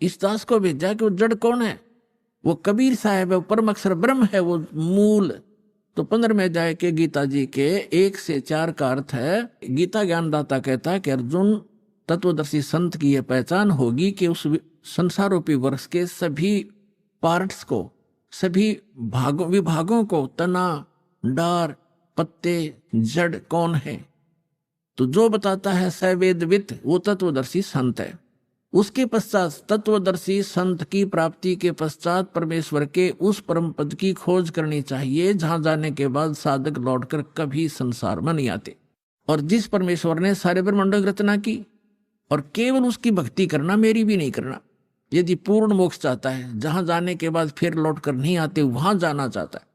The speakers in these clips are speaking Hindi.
इस दास को भेजा कि वो जड़ कौन है, वो कबीर साहब है, वो परम अक्षर ब्रह्म है, वो मूल। तो 15वें अध्याय के गीता जी के 1 से 4 का अर्थ है, गीता ज्ञानदाता कहता है कि अर्जुन, तत्वदर्शी संत की यह पहचान होगी कि उस संसार रूपी वृक्ष के सभी पार्ट्स को, सभी विभागों को, तना, डार, पत्ते, जड़ कौन है, तो जो बताता है सवेदवित, वो तत्वदर्शी संत है। उसके पश्चात तत्वदर्शी संत की प्राप्ति के पश्चात परमेश्वर के उस परम पद की खोज करनी चाहिए, जहां जाने के बाद साधक लौटकर कभी संसार में नहीं आते। और जिस परमेश्वर ने सारे ब्रह्मांडों की रचना की, और केवल उसकी भक्ति करना, मेरी भी नहीं करना, यदि पूर्ण मोक्ष चाहता है, जहां जाने के बाद फिर लौट कर नहीं आते, वहां जाना चाहता है।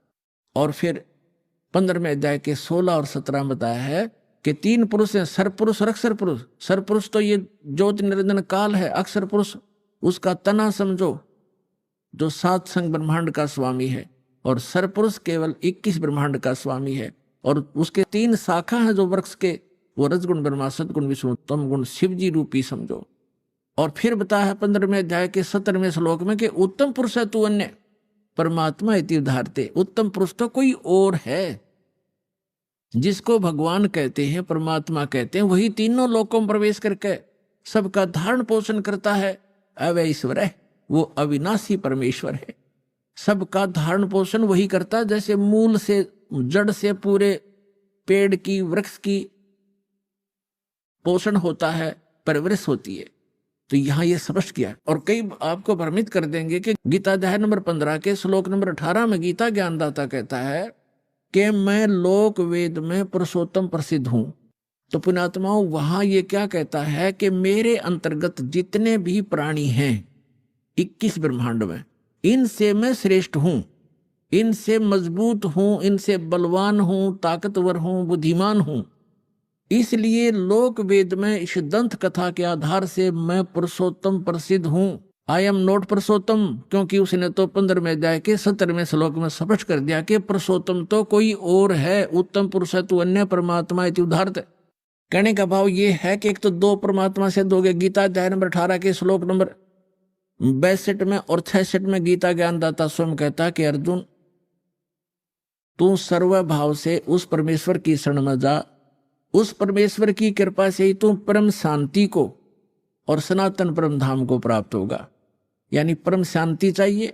और फिर 15वें अध्याय के 16 और 17 में बताया है कि 3 पुरुष हैं, सरपुरुष और अक्षर पुरुष। सरपुरुष तो ये ज्योति निरंजन काल है, अक्षर पुरुष उसका तना समझो, जो 7 संग ब्रह्मांड का स्वामी है, और सरपुरुष केवल 21 ब्रह्मांड का स्वामी है। और उसके 3 शाखा हैं जो वृक्ष के, वो रजगुण ब्रह्मा, सदगुण विष्णु, तम गुण शिव जी रूपी समझो। और फिर बताया है 15वें अध्याय के 17वें श्लोक में कि उत्तम पुरुष है तू अन्य परमात्मा इति उदाहरते। उत्तम पुरुष तो कोई और है, जिसको भगवान कहते हैं, परमात्मा कहते हैं, वही तीनों लोकों में प्रवेश करके सबका धारण पोषण करता है। अवय ईश्वर है, वो अविनाशी परमेश्वर है, सबका धारण पोषण वही करता है। जैसे मूल से, जड़ से पूरे पेड़ की, वृक्ष की पोषण होता है, परवरिश होती है। तो यहां ये स्पष्ट किया। और कई आपको भ्रमित कर देंगे कि गीता अध्याय नंबर 15 के श्लोक नंबर 18 में गीता ज्ञानदाता कहता है कि मैं लोक वेद में पुरुषोत्तम प्रसिद्ध हूं। तो पुण्यात्माओं, वहां ये क्या कहता है कि मेरे अंतर्गत जितने भी प्राणी हैं 21 ब्रह्मांड में, इनसे मैं श्रेष्ठ हूं, इनसे मजबूत हूं, इनसे बलवान हूं, ताकतवर हूं, बुद्धिमान हूं। इसलिए लोक वेद में इस दंत कथा के आधार से मैं पुरुषोत्तम प्रसिद्ध हूं। आई एम नॉट पुरुषोत्तम, क्योंकि उसने तो 15वें अध्याय के 17वें श्लोक में स्पष्ट कर दिया कि पुरुषोत्तम तो कोई और है, उत्तम पुरुष है तू अन्य परमात्मा इति उदाहरते। कहने का भाव ये है कि एक तो 2 परमात्मा से दोगे। गीता अध्याय नंबर 18 के श्लोक नंबर 62 में और 66 में गीता ज्ञानदाता स्वयं कहता कि अर्जुन, तू सर्वभाव से उस परमेश्वर की शरण में जा, उस परमेश्वर की कृपा से ही तू परम शांति को और सनातन परम धाम को प्राप्त होगा। यानी परम शांति चाहिए,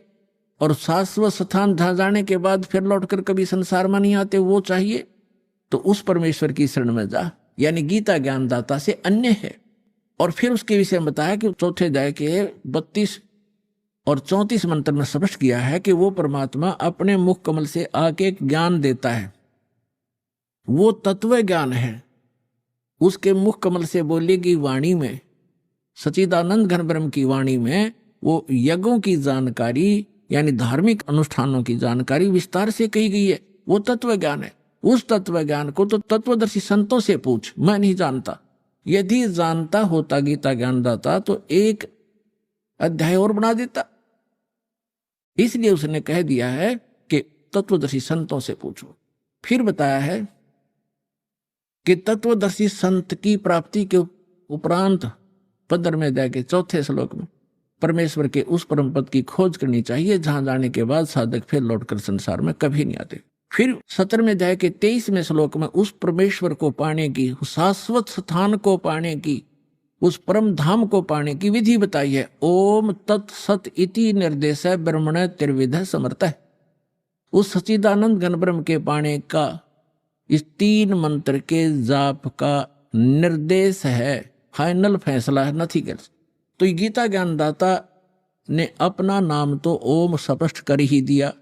और शाश्वत स्थान जहां जाने के बाद फिर लौटकर कभी संसार में नहीं आते, वो चाहिए। तो उस परमेश्वर की शरण में जा, यानी गीता ज्ञानदाता से अन्य है। और फिर उसके विषय में बताया कि 4थे अध्याय के 32 और 34 मंत्र में स्पष्ट किया है कि वो परमात्मा अपने मुख कमल से आके ज्ञान देता है, वो तत्व ज्ञान है। उसके मुख कमल से बोलेगी वाणी में, सच्चिदानंद घन ब्रह्म की वाणी में, वो यज्ञों की जानकारी यानी धार्मिक अनुष्ठानों की जानकारी विस्तार से कही गई है। वो तत्व ज्ञान है। उस तत्व ज्ञान को तो तत्वदर्शी संतों से पूछ, मैं नहीं जानता। यदि जानता होता गीता ज्ञानदाता तो 1 अध्याय और बना देता। इसलिए उसने कह दिया है कि तत्वदर्शी संतों से पूछो। फिर बताया है कि तत्वदर्शी संत की प्राप्ति के उपरांत 15वें अध्याय के 4थे श्लोक में परमेश्वर के उस परम पद की खोज करनी चाहिए, जहां जाने के बाद साधक फिर लौटकर संसार में कभी नहीं आते। फिर 17वें अध्याय के 23वें श्लोक में उस परमेश्वर को पाने की, शाश्वत स्थान को पाने की, उस परम धाम को पाने की विधि बताई है। ओम तत्सत इति निर्देश ब्रह्मण त्रिविध समर्थ है। उस सच्चिदानंद घन ब्रह्म के पाने का इस 3 मंत्र के जाप का निर्देश है, फाइनल फैसला है, नथिंग एल्स। तो गीता ज्ञानदाता ने अपना नाम तो ओम स्पष्ट कर ही दिया।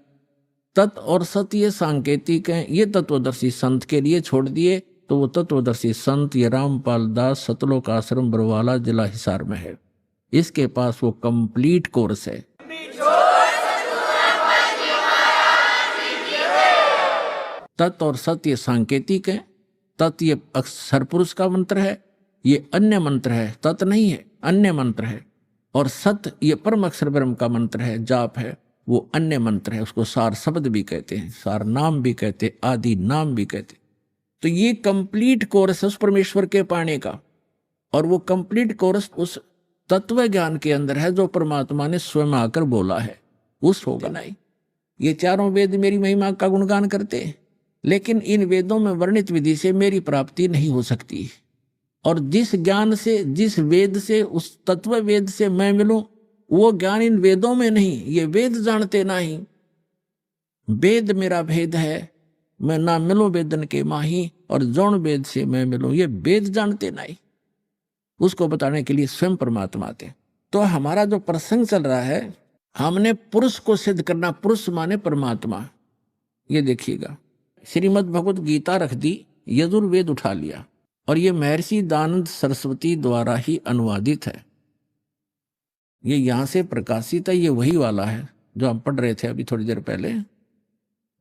तत् और सत ये सांकेतिक हैं, ये तत्वदर्शी संत के लिए छोड़ दिए। तो वो तत्वदर्शी संत ये रामपाल दास, सतलोक आश्रम बरवाला, जिला हिसार में है। इसके पास वो कंप्लीट कोर्स है। तत् और सत ये सांकेतिक है। तत् ये अक्षर पुरुष का मंत्र है, ये अन्य मंत्र है, तत् नहीं है, अन्य मंत्र है। और सत ये परम अक्षर ब्रह्म का मंत्र है, जाप है, वो अन्य मंत्र है। उसको सार शब्द भी कहते हैं, सार नाम भी कहते हैं, आदि नाम भी कहते हैं। तो ये कंप्लीट कोर्स है उस परमेश्वर के पाने का। और वो कंप्लीट कोर्स उस तत्व ज्ञान के अंदर है जो परमात्मा ने स्वयं आकर बोला है, उस होगा नहीं। ये चारों वेद मेरी महिमा का गुणगान करते हैं, लेकिन इन वेदों में वर्णित विधि से मेरी प्राप्ति नहीं हो सकती। और जिस ज्ञान से, जिस वेद से, उस तत्व वेद से मैं मिलूं, वो ज्ञान इन वेदों में नहीं। ये वेद जानते नहीं, वेद मेरा भेद है, मैं ना मिलूं वेदन के माही, और जौन वेद से मैं मिलूं, ये वेद जानते नहीं। उसको बताने के लिए स्वयं परमात्मा आते। तो हमारा जो प्रसंग चल रहा है, हमने पुरुष को सिद्ध करना, पुरुष माने परमात्मा। ये देखिएगा, श्रीमद् भगवत गीता रख दी, यजुर्वेद उठा लिया, और ये महर्षि दानंद सरस्वती द्वारा ही अनुवादित है। ये यहां से प्रकाशित है, ये वही वाला है जो हम पढ़ रहे थे अभी थोड़ी देर पहले,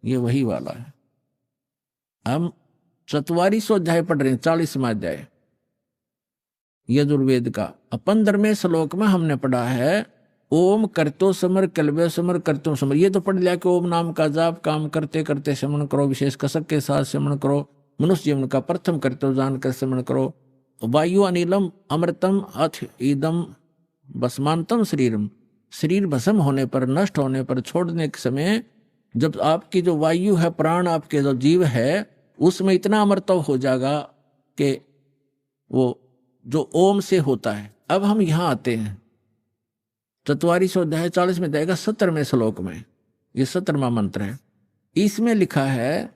ये वही वाला है। हम 4400 अध्याय पढ़ रहे हैं, 40वां अध्याय यजुर्वेद का। 15वें श्लोक में हमने पढ़ा है, ओम करतो समर कलवे समर करतो समर। ये तो पढ़ लिया कि ओम नाम का जाप काम करते करते श्रवण करो, विशेष कसक के साथ श्रवण करो, मनुष्य जीवन का प्रथम कर्तव्य जानकर श्रवण करो। वायु अनिलम अमृतम अथ ईदम भस्मांतम शरीरम। शरीर भस्म होने पर, नष्ट होने पर, छोड़ने के समय जब आपकी जो वायु है, प्राण आपके जो जीव है, उसमें इतना अमृतव हो जाएगा कि वो जो ओम से होता है। अब हम यहां आते हैं 4400 अध्याय 40 में देगा 17वें श्लोक में, ये 17वां मंत्र है। इसमें लिखा है,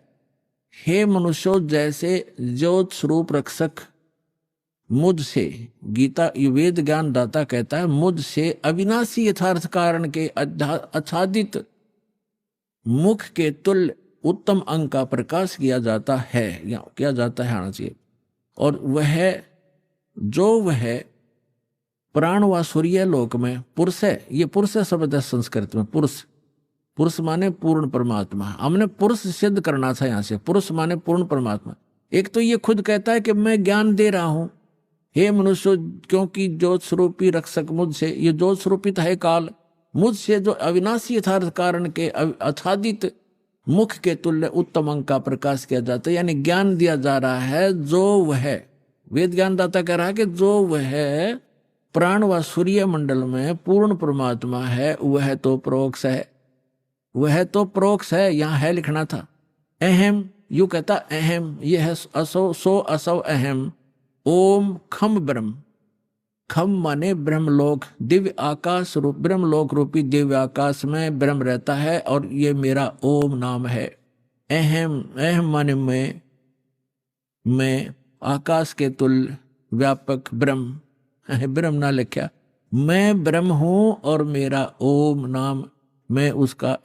हे मनुष्यों, जैसे ज्योत स्वरूप रक्षक मुझसे, गीता वेद ज्ञान दाता कहता है, मुझसे अविनाशी यथार्थ कारण के आच्छादित मुख के तुल्य उत्तम अंग का प्रकाश किया जाता है, या किया जाता है आना चाहिए। और वह प्राण व सूर्य लोक में पुरुष है। ये पुरुष शब्द है संस्कृत में, पुरुष, पुरुष माने पूर्ण परमात्मा। हमने पुरुष सिद्ध करना था यहां से, पुरुष माने पूर्ण परमात्मा। एक तो ये खुद कहता है कि मैं ज्ञान दे रहा हूं, हे मनुष्य, क्योंकि ज्योत स्वरूपी रक्षक मुझसे, ये ज्योत स्वरूपित है काल, मुझसे जो अविनाशी यथार्थ कारण के आच्छादित मुख के तुल्य उत्तम अंग का प्रकाश किया जाता है, यानी ज्ञान दिया जा रहा है। जो वह वेद ज्ञान दाता कह रहा है कि जो वह प्राण व सूर्य मंडल में पूर्ण परमात्मा है, वह तो प्रोक्ष है, वह तो प्रोक्ष है। यहां है लिखना था अहम, यू कहता अहम, यह है असो, सो असव अहम। ओम खम ब्रह्म, खम माने ब्रह्मलोक, दिव्य आकाश रूप, ब्रह्मलोक रूपी दिव्य आकाश में ब्रह्म रहता है, और ये मेरा ओम नाम है। अहम, अहम माने मैं आकाश के तुल्य व्यापक ब्रह्म, ब्रह्म ना लिखा, मैं ब्रह्म हूं और मेरा ओम नाम, मैं उसका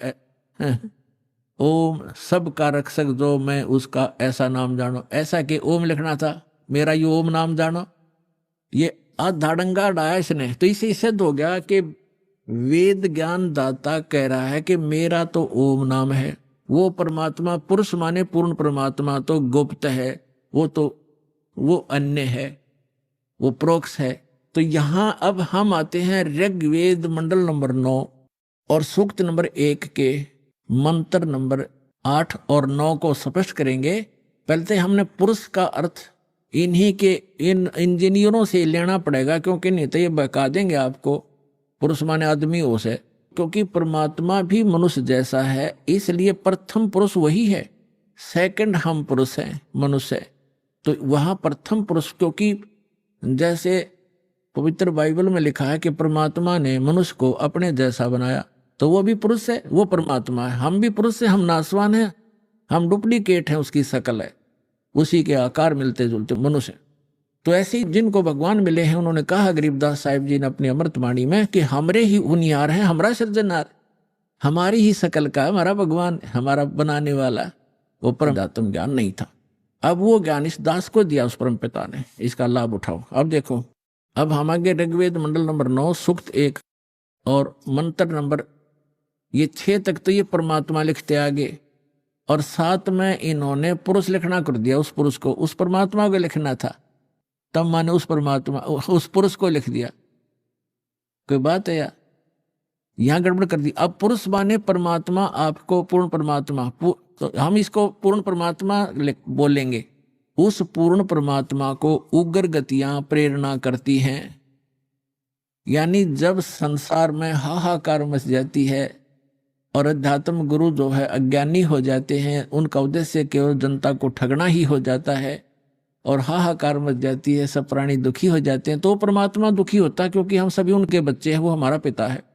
ओम सबका रक्षक जो मैं उसका ऐसा नाम जानो। ऐसा कि ओम लिखना था, मेरा ये ओम नाम जानो। ये आधाड़ंगा डाया इसने, तो इसे सिद्ध हो गया कि वेद ज्ञान दाता कह रहा है कि मेरा तो ओम नाम है। वो परमात्मा, पुरुष माने पूर्ण परमात्मा तो गुप्त है, वो अन्य है, वो प्रोक्ष है। तो यहां अब हम आते हैं ऋग्वेद मंडल नंबर 9 और सूक्त नंबर 1 के मंत्र नंबर 8 और 9 को स्पष्ट करेंगे। पहले तो हमने पुरुष का अर्थ इन्हीं के इन इंजीनियरों से लेना पड़ेगा, क्योंकि नहीं तो ये बहका देंगे आपको। पुरुष माने आदमी हो से, क्योंकि परमात्मा भी मनुष्य जैसा है, इसलिए प्रथम पुरुष वही है, सेकंड हम पुरुष हैं, मनुष्य। तो वहां प्रथम पुरुष, क्योंकि जैसे पवित्र बाइबल में लिखा है कि परमात्मा ने मनुष्य को अपने जैसा बनाया, तो वो भी पुरुष है, वो परमात्मा है। हम भी पुरुष से, हम नासवान हैं, हम डुप्लीकेट हैं, उसकी शकल है, उसी के आकार मिलते जुलते मनुष्य। तो ऐसे ही जिनको भगवान मिले हैं, उन्होंने कहा गरीबदास साहिब जी ने अपनी अमृतवाणी में कि हमरे ही उनियार है, हमारा सृजनहार, हमारी ही शकल का हमारा भगवान, हमारा बनाने वाला। वो परमात्म ज्ञान नहीं था। अब वो ज्ञान इस दास को दिया उस परम पिता ने, इसका लाभ उठाओ। अब देखो, अब हम आगे ऋग्वेद मंडल नंबर 9 सूक्त 1 और मंत्र नंबर ये 6 तक तो ये परमात्मा लिखते आगे, और 7 में इन्होंने पुरुष लिखना कर दिया। उस पुरुष को, उस परमात्मा को लिखना था, तब माने उस परमात्मा, उस पुरुष को लिख दिया। कोई बात है यार, यहां गड़बड़ कर दी। अब पुरुष माने परमात्मा, आपको पूर्ण परमात्मा, तो हम इसको पूर्ण परमात्मा बोलेंगे। उस पूर्ण परमात्मा को उग्र गतियां प्रेरणा करती हैं। यानी जब संसार में हाहाकार मच जाती है और अध्यात्म गुरु जो है अज्ञानी हो जाते हैं, उनका उद्देश्य केवल जनता को ठगना ही हो जाता है और हाहाकार मच जाती है, सब प्राणी दुखी हो जाते हैं, तो परमात्मा दुखी होता है क्योंकि हम सभी उनके बच्चे हैं, वो हमारा पिता है।